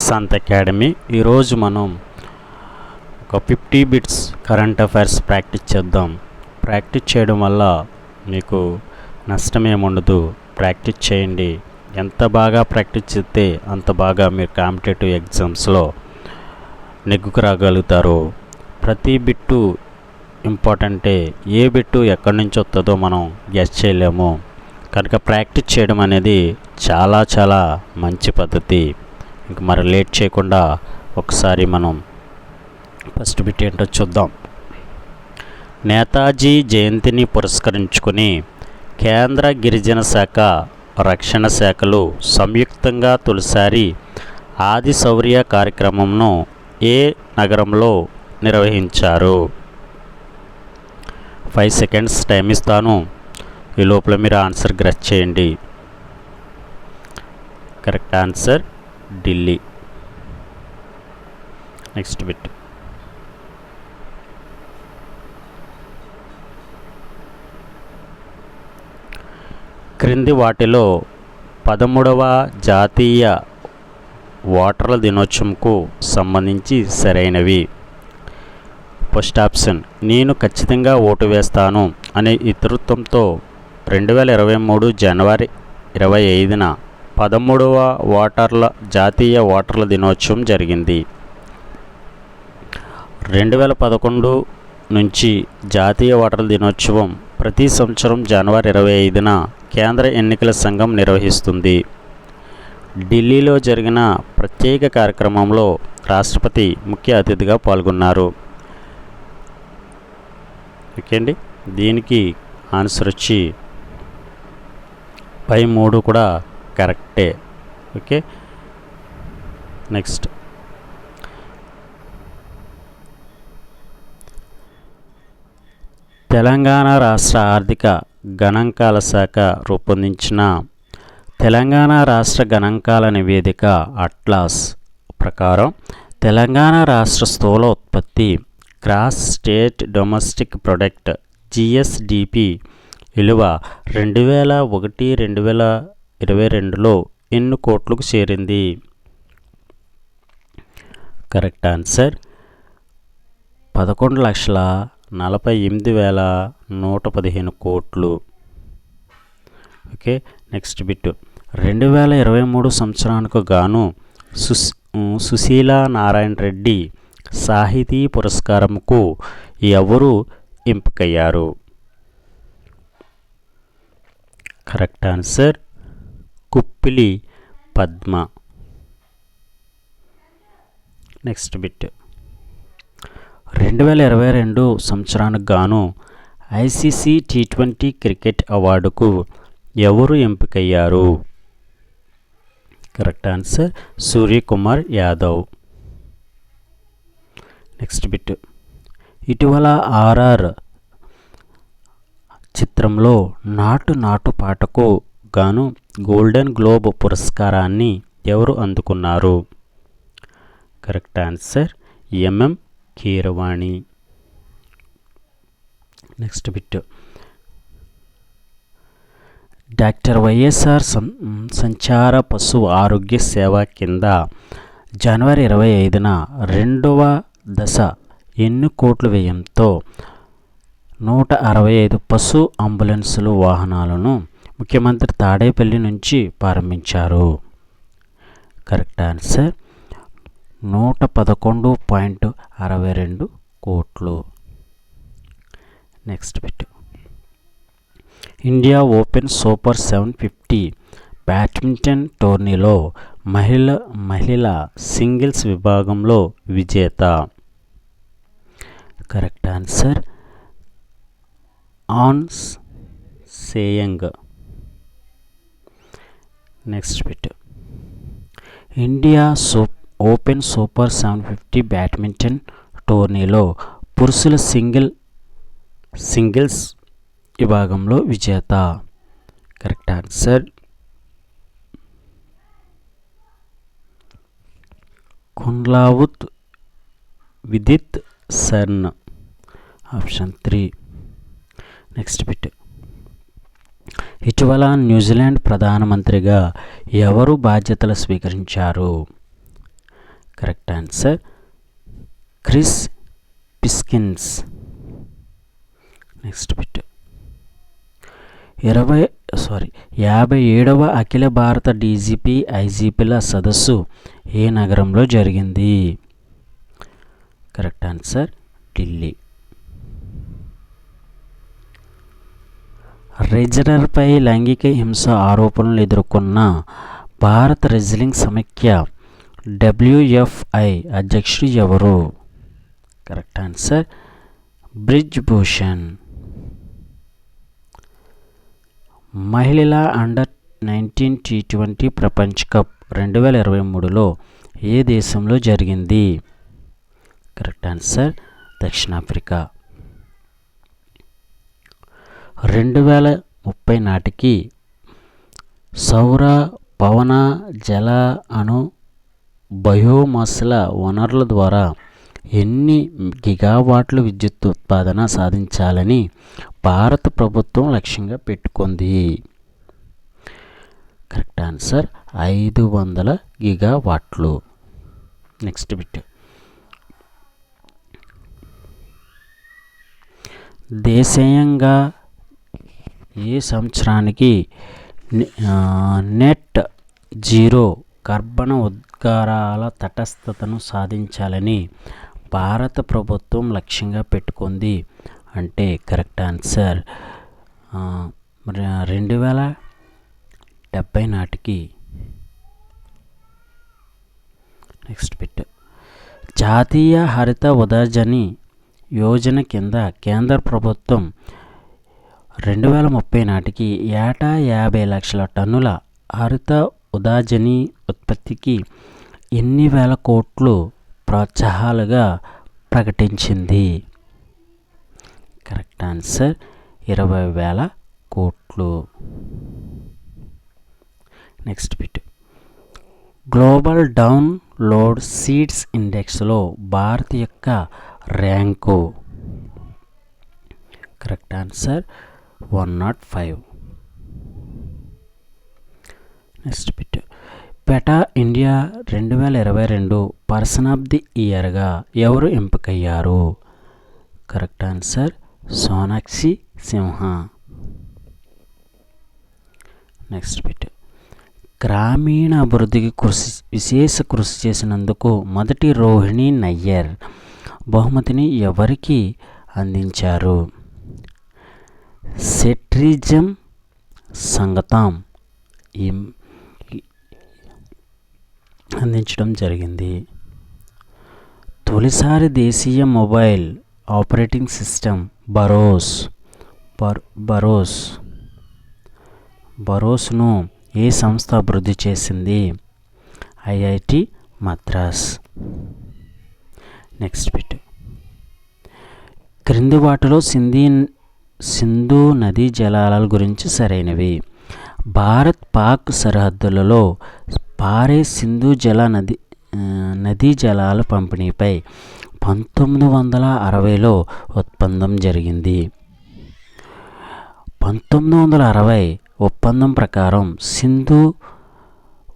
Sant academy. ఈరోజు మనం ఒక 50 బిట్స్ కరెంట్ అఫైర్స్ ప్రాక్టీస్ చేద్దాం. ప్రాక్టీస్ చేయడం వల్ల మీకు నష్టం ఏముండదు. ప్రాక్టీస్ చేయండి. ఎంత బాగా ప్రాక్టీస్ చేస్తే అంత బాగా మీరు కాంపిటేటివ్ ఎగ్జామ్స్లో నెగ్గుకు రాగలుగుతారు. ప్రతి బిట్టు ఇంపార్టెంటే. ఏ బిట్టు ఎక్కడి నుంచి వస్తుందో మనం గెస్ చేయలేము. కనుక ప్రాక్టీస్ చేయడం అనేది చాలా మంచి పద్ధతి. ఇంక మరి లేట్ చేయకుండా ఒకసారి మనం ఫస్ట్ బిట్ ఏంటో చూద్దాం. నేతాజీ జయంతిని పురస్కరించుకొని కేంద్ర గిరిజన శాఖ, రక్షణ శాఖలు సంయుక్తంగా తొలిసారి ఆది శౌర్య కార్యక్రమంను ఏ నగరంలో నిర్వహించారు? 5 సెకండ్స్ టైం ఇస్తాను. ఈ లోపల మీరు ఆన్సర్ గెస్ చేయండి. Correct answer Delhi. Next bit. క్రింది వాటిలో 13వ జాతీయ ఓటర్ల దినోత్సవంకు సంబంధించి సరైనవి. ఫస్ట్ ఆప్షన్, నేను ఖచ్చితంగా ఓటు వేస్తాను అనే ఇతివృత్తంతో 2023 జనవరి 25న 13వ జాతీయ ఓటర్ల దినోత్సవం జరిగింది. 2011 నుంచి జాతీయ ఓటర్ల దినోత్సవం ప్రతి సంవత్సరం జనవరి 25న కేంద్ర ఎన్నికల సంఘం నిర్వహిస్తుంది. ఢిల్లీలో జరిగిన ప్రత్యేక కార్యక్రమంలో రాష్ట్రపతి ముఖ్య అతిథిగా పాల్గొన్నారు. ఓకే అండి, దీనికి ఆన్సర్ వచ్చి పై 3 కూడా కరెక్టే. Okay, next. తెలంగాణ రాష్ట్ర ఆర్థిక గణాంకాల శాఖ రూపొందించిన తెలంగాణ రాష్ట్ర గణాంకాల నివేదిక అట్లాస్ ప్రకారం తెలంగాణ రాష్ట్ర స్థూల ఉత్పత్తి, gross state domestic product GSDP విలువ 2001-2022లో ఎన్ని కోట్లకు చేరింది? కరెక్ట్ ఆన్సర్ 11,48,115 కోట్లు. Okay, next bit. 2023 సంవత్సరానికి గాను సుశీలా నారాయణ రెడ్డి సాహితీ పురస్కారంకు ఎవరు ఎంపికయ్యారు? Correct answer Kuppili Padma. Next bit. 2022 సంవత్సరానికి గాను ఐసీసీ T20 క్రికెట్ అవార్డుకు ఎవరు ఎంపికయ్యారు? Correct answer Suryakumar Yadav. Next bit. ఇటీవల ఆర్ఆర్ చిత్రంలో నాటు నాటు పాటకు గాను గోల్డెన్ గ్లోబ్ పురస్కారాన్ని ఎవరు అందుకున్నారు? Correct answer MM Keeravani. Next bit. Doctor YSR సంచార పశు ఆరోగ్య సేవ కింద జనవరి 25న 2వ దశ ఎన్ని కోట్ల వ్యయంతో 165 పశు అంబులెన్సులు వాహనాలను ముఖ్యమంత్రి తాడేపల్లి నుంచి ప్రారంభించారు? కరెక్ట్ ఆన్సర్ 111.62 కోట్లు. Next bit. India Open super 750 badminton టోర్నీలో మహిళల సింగిల్స్ విభాగంలో విజేత? Correct answer An Seyoung. Next bit. India Open super 750 badminton టోర్నీలో పురుషుల సింగిల్స్ విభాగంలో విజేత? Correct answer Kunlavut Vitidsarn, option 3. Next bit. ఇటీవల న్యూజిలాండ్ ప్రధానమంత్రిగా ఎవరు బాధ్యతలు స్వీకరించారు? Answer Chris Hipkins. Next bit 57వ అఖిల భారత డీజీపీ ఐజీపీల సదస్సు ఏ నగరంలో జరిగింది? Correct answer Delhi. రెజ్లర్పై లైంగిక హింస ఆరోపణలు ఎదుర్కొన్న భారత రెజ్లింగ్ సమైక్య WFI అధ్యక్షుడు ఎవరు? Correct answer Brij Bhushan. మహిళల అండర్-19 T20 ప్రపంచ కప్ 2023లో ఏ దేశంలో జరిగింది? కరెక్ట్ ఆన్సర్ దక్షిణాఫ్రికా. 2030 నాటికి సౌర, పవన, జల, అణు, బయోమాస్ల వనరుల ద్వారా ఎన్ని గిగావాట్ల విద్యుత్ ఉత్పాదన సాధించాలని భారత ప్రభుత్వం లక్ష్యంగా పెట్టుకుంది? Correct answer 500 గిగావాట్లు. నెక్స్ట్ బిట్ దేశీయంగా ఏ సంవత్సరానికి నెట్ జీరో కర్బన ఉద్గారాల తటస్థతను సాధించాలని భారత ప్రభుత్వం లక్ష్యంగా పెట్టుకుంది అంటే కరెక్ట్ ఆన్సర్ 2070 నాటికి. నెక్స్ట్ బిట్ జాతీయ హరిత ఉదాజని యోజన కింద కేంద్ర ప్రభుత్వం 2030 నాటికి ఏటా 50 లక్షల టన్నుల హరిత ఉదాజని ఉత్పత్తికి ఎన్ని వేల కోట్లు ప్రోత్సాహాలుగా ప్రకటించింది? కరెక్ట్ ఆన్సర్ 20,000 కోట్లు. Next bit global download seeds ఇండెక్స్లో భారత్ యొక్క ర్యాంకు? Correct answer 105. Next bit PETA India 2022 person of the ఇయర్గా ఎవరు ఎంపికయ్యారు? Correct answer Sonakshi Sinha. Next bit గ్రామీణ అభివృద్ధికి విశేష కృషి చేసినందుకు మొదటి రోహిణి నయ్యర్ బహుమతిని ఎవరికి అందించారు? సెట్రిజం సంగతాం అందించడం జరిగింది. తొలిసారి దేశీయ మొబైల్ ఆపరేటింగ్ సిస్టమ్ బరోస్ను ఏ సంస్థ అభివృద్ధి చేసింది? IIT మద్రాస్. నెక్స్ట్ బిట్ క్రింది వాటిలో సింధు నదీ జలాల గురించి సరైనవి. భారత్ పాక్ సరిహద్దులలో పారే సింధు నదీ జలాల పంపిణీపై 1960లో ఒప్పందం జరిగింది. 1960 ఒప్పందం ప్రకారం సింధు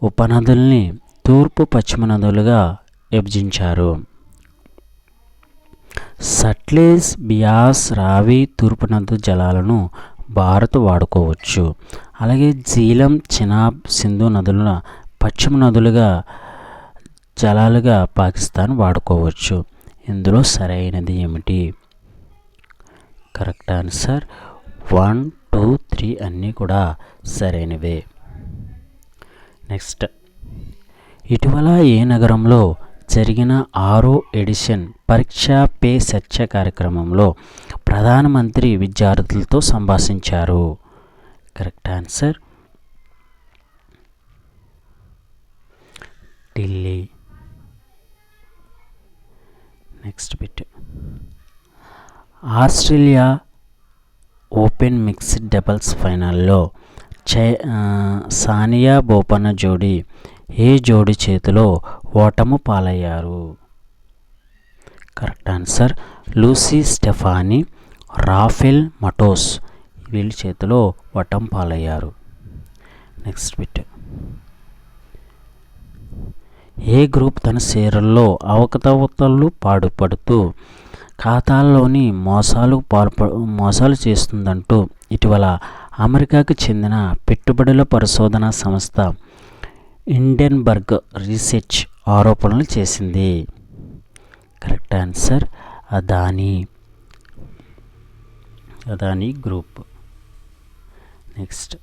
ఉపనదుల్ని తూర్పు పశ్చిమ నదులుగా విభజించారు. సట్లెజ్, బియాస్, రావి తూర్పు నది జలాలను భారత్ వాడుకోవచ్చు. అలాగే జీలం, చినాబ్, సింధు నదుల పశ్చిమ నదులుగా జలాలుగా పాకిస్తాన్ వాడుకోవచ్చు. ఇందులో సరైనది ఏమిటి? కరెక్ట్ ఆన్సర్ 1, 2, 3 అన్నీ కూడా సరైనవే. నెక్స్ట్ ఇటీవల ఏ నగరంలో జరిగిన 6వ ఎడిషన్ పరీక్షా పే చర్చ కార్యక్రమంలో ప్రధానమంత్రి విద్యార్థులతో సంభాషించారు? Correct answer Delhi. Next bit Australian Open mixed doubles ఫైనల్లో సానియా బోపన్న జోడీ ఏ జోడీ చేతిలో ఓటమి పాలయ్యారు? Correct answer Luisa Stefani, Rafael Matos వీళ్ళ చేతిలో ఓటమి పాలయ్యారు. నెక్స్ట్ బిట్ ఏ గ్రూప్ తన షేర్లలో అవకతవకలు పాడుపడుతూ ఖాతాల్లోని మోసాలు చేస్తుందంటూ ఇటీవల అమెరికాకు చెందిన పెట్టుబడుల పరిశోధనా సంస్థ హిండెన్బర్గ్ రీసెర్చ్ ఆరోపణలు చేసింది. Correct answer Adani group. Next,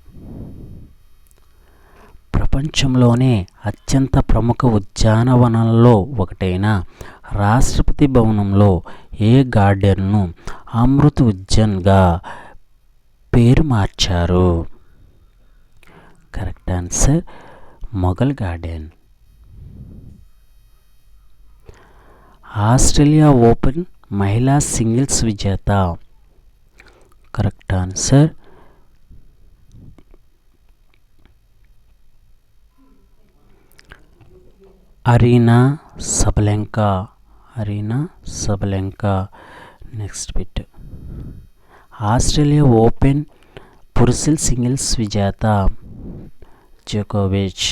ప్రపంచంలోనే అత్యంత ప్రముఖ ఉద్యానవనాల్లో ఒకటైన రాష్ట్రపతి భవనంలో ఏ గార్డెన్ను అమృత్ ఉద్యాన్గా పేరు మార్చారు? Correct answer Mughal garden. Australia open మహిళా సింగిల్స్ విజేత. Correct answer Aryna Sabalenka. Next bit, Australian open పురుషుల సింగిల్స్ విజేత జోకోవిచ్.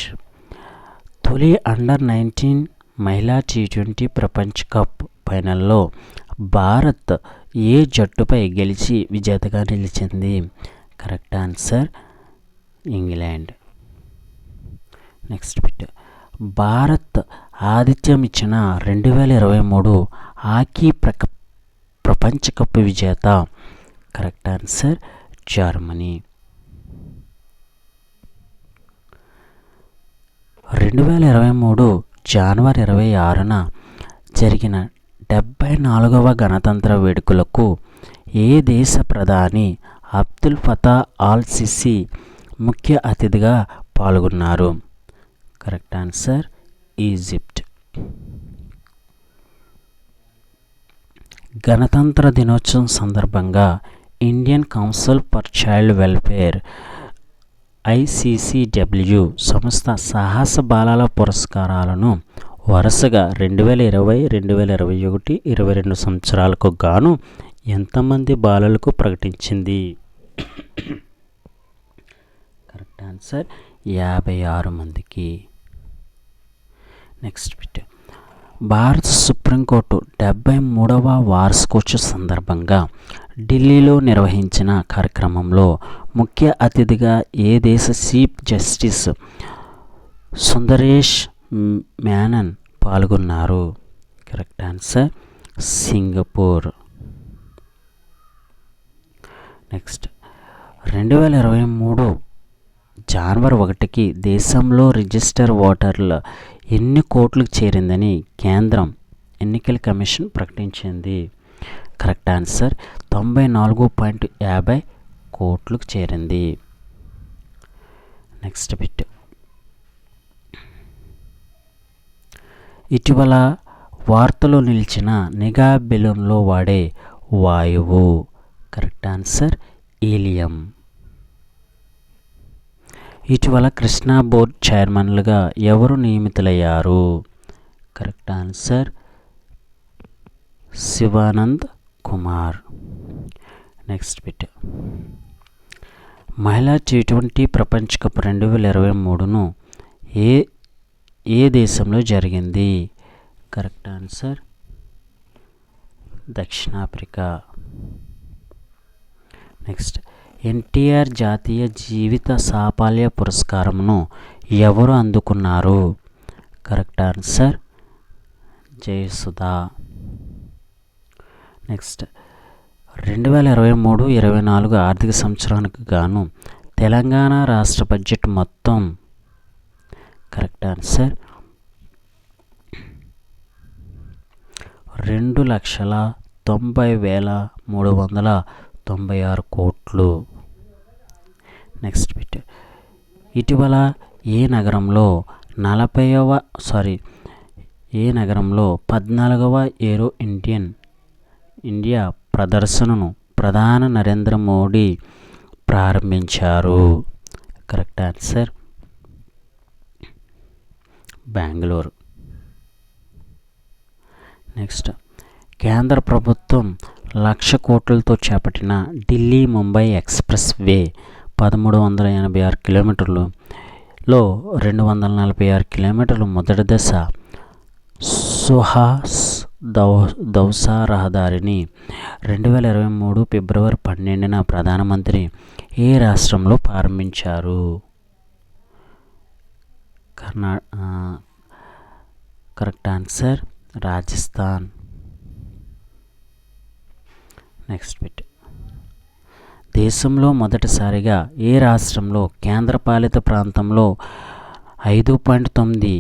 తొలి అండర్-19 మహిళా టీ20 ప్రపంచ కప్ ఫైనల్లో భారత్ ఏ జట్టుపై గెలిచి విజేతగా నిలిచింది? Correct answer England. Next bit, Bharat ఆతిథ్యం ఇచ్చిన 2023 హాకీ ప్రపంచ కప్ విజేత? Correct answer Germany. 2023 జనవరి 26న జరిగిన 74వ గణతంత్ర వేడుకలకు ఏ దేశ ప్రధాని అబ్దుల్ ఫతా అల్ సిసి ముఖ్య అతిథిగా పాల్గొన్నారు? Correct answer Egypt. గణతంత్ర దినోత్సవం సందర్భంగా Indian council for child welfare ICCW సంస్థ సాహస బాలల పురస్కారాలను వరుసగా 2020, 2021, 22 సంవత్సరాలకు గాను ఎంతమంది బాలలకు ప్రకటించింది? కరెక్ట్ ఆన్సర్ 56 మందికి. నెక్స్ట్ బిట్, భారత సుప్రీంకోర్టు 73వ వార్షికోత్సవ సందర్భంగా ఢిల్లీలో నిర్వహించిన కార్యక్రమంలో ముఖ్య అతిథిగా ఏ దేశ చీఫ్ జస్టిస్ సుందరేష్ మేనన్ పాల్గొన్నారు? Correct answer Singapore. నెక్స్ట్, 2023 జనవరి 1కి దేశంలో రిజిస్టర్ ఓటర్ల ఎన్ని కోట్లకు చేరిందని కేంద్రం ఎన్నికల కమిషన్ ప్రకటించింది? కరెక్ట్ ఆన్సర్ 94.50 కోట్లకు చేరింది. నెక్స్ట్ బిట్, ఇటీవల వార్తలో నిలిచిన నిఘా బెలూన్లో వాడే వాయువు? Correct answer helium. ఇటీవల కృష్ణా బోర్డ్ చైర్మన్లుగా ఎవరు నియమితులయ్యారు? Correct answer Shivanand Kumar. Next bit, మహిళా టీ20 ప్రపంచ కప్ 2023ను ఏ దేశంలో జరిగింది? కరెక్ట్ ఆన్సర్ దక్షిణాఫ్రికా. నెక్స్ట్, ఎన్టీఆర్ జాతీయ జీవిత సాఫల్య పురస్కారమును ఎవరు అందుకున్నారు? Correct answer Jayasudha. నెక్స్ట్, 2023-24 ఆర్థిక సంవత్సరానికి గాను తెలంగాణ రాష్ట్ర బడ్జెట్ మొత్తం? కరెక్ట్ ఆన్సర్ 2,90,396 కోట్లు. నెక్స్ట్ బిట్, ఇటీవల ఏ నగరంలో 14వ ఏరో ఇండియా ప్రదర్శనను ప్రధాని నరేంద్ర మోడీ ప్రారంభించారు? Correct answer Bengaluru. నెక్స్ట్, కేంద్ర ప్రభుత్వం 1,00,000 కోట్లతో చేపట్టిన ఢిల్లీ ముంబై ఎక్స్ప్రెస్ వే 1386 కిలోమీటర్లు లో 246 కిలోమీటర్లు మొదటి దశ సుహాస్ దౌసా రహదారిని 2023 ఫిబ్రవరి 12న ప్రధానమంత్రి ఏ రాష్ట్రంలో ప్రారంభించారు? Correct answer Rajasthan. Next bit. దేశంలో మొదటిసారిగా ఏ రాష్ట్రంలో కేంద్రపాలిత ప్రాంతంలో 5.9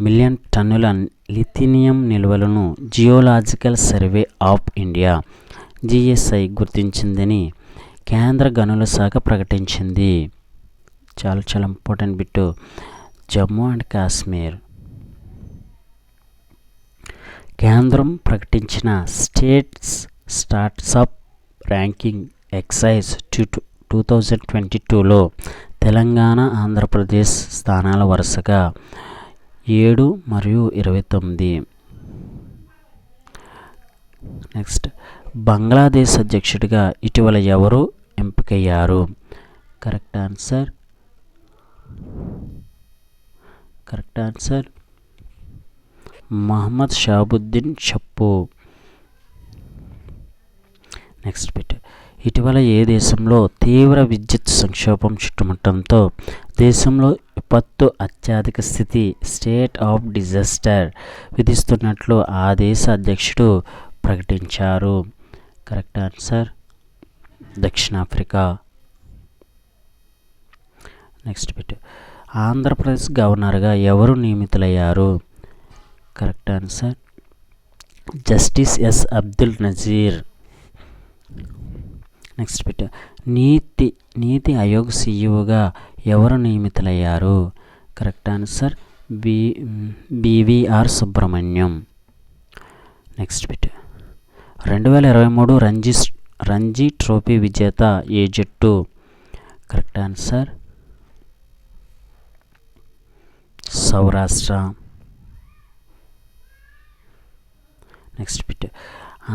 మిలియన్ టన్నుల లిథినియం నిల్వలను geological survey of India GSI గుర్తించిందని కేంద్ర గనుల శాఖ ప్రకటించింది? చాలా చాలా important bit. Jammu and Kashmir. కేంద్రం ప్రకటించిన స్టేట్స్ స్టార్ట్అప్ ర్యాంకింగ్ ఎక్సైజ్ 2022లో తెలంగాణ, ఆంధ్రప్రదేశ్ స్థానాల వరుసగా 7 మరియు 29. నెక్స్ట్. బంగ్లాదేశ్ అధ్యక్షుడిగా ఇటీవల ఎవరు ఎంపికయ్యారు? Correct answer Mohammed Shahabuddin Chuppu. Next bit. ఇటీవల ఏ దేశంలో తీవ్ర విద్యుత్ సంక్షోభం చుట్టుముట్టడంతో దేశంలో విపత్తు అత్యధిక స్థితి స్టేట్ ఆఫ్ డిజాస్టర్ విధిస్తున్నట్లు ఆ దేశ అధ్యక్షుడు ప్రకటించారు? కరెక్ట్ ఆన్సర్ దక్షిణాఫ్రికా. Next bit. ఆంధ్రప్రదేశ్ గవర్నర్గా ఎవరు నియమితులయ్యారు? Correct answer justice S Abdul Nazeer. Next bit. NITI Aayog సీఈఓగా ఎవరు నియమితులయ్యారు? Correct answer BVR Subrahmanyam. Next bit. 2023 Ranji trophy విజేత ఏ జట్టు? Correct answer Saurashtra. Next bit.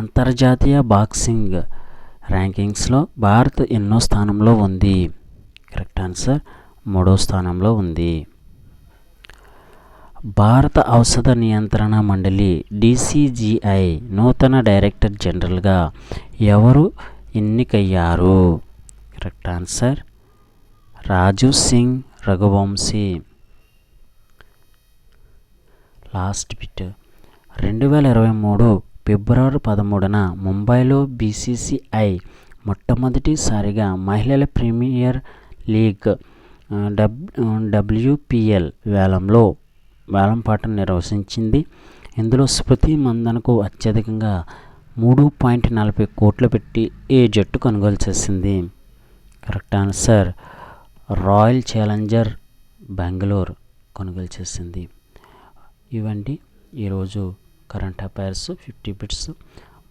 అంతర్జాతీయ బాక్సింగ్ ర్యాంకింగ్స్లో భారత్ ఎన్నో స్థానంలో ఉంది? కరెక్ట్ ఆన్సర్ 3వ స్థానంలో ఉంది. భారత ఔషధ నియంత్రణ మండలి DCGI నూతన డైరెక్టర్ జనరల్గా ఎవరు ఎన్నికయ్యారు? Correct answer Rajiv Singh Raghuvanshi. Last bit. 2023 ఫిబ్రవరి 13న ముంబైలో BCCI మొట్టమొదటిసారిగా మహిళల ప్రీమియర్ లీగ్ WPL వేలంపాట నిర్వహించింది. ఇందులో స్మృతి మందనకు అత్యధికంగా 3.40 కోట్లు పెట్టి ఏ జట్టు కొనుగోలు చేసింది? Correct answer royal challenger Bengaluru కొనుగోలు చేసింది. ఇవండి ఈరోజు కరెంట్ అఫైర్స్ 50 బిట్స్.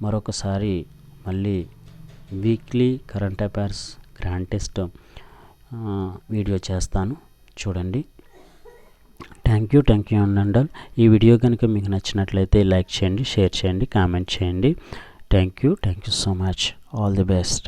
మరొకసారి మళ్ళీ weekly current affairs grand test video చేస్తాను, చూడండి. థ్యాంక్ యూ అండ్ ఈ వీడియో కనుక మీకు నచ్చినట్లయితే లైక్ చేయండి, షేర్ చేయండి, కామెంట్ చేయండి. Thank you so much. All the best.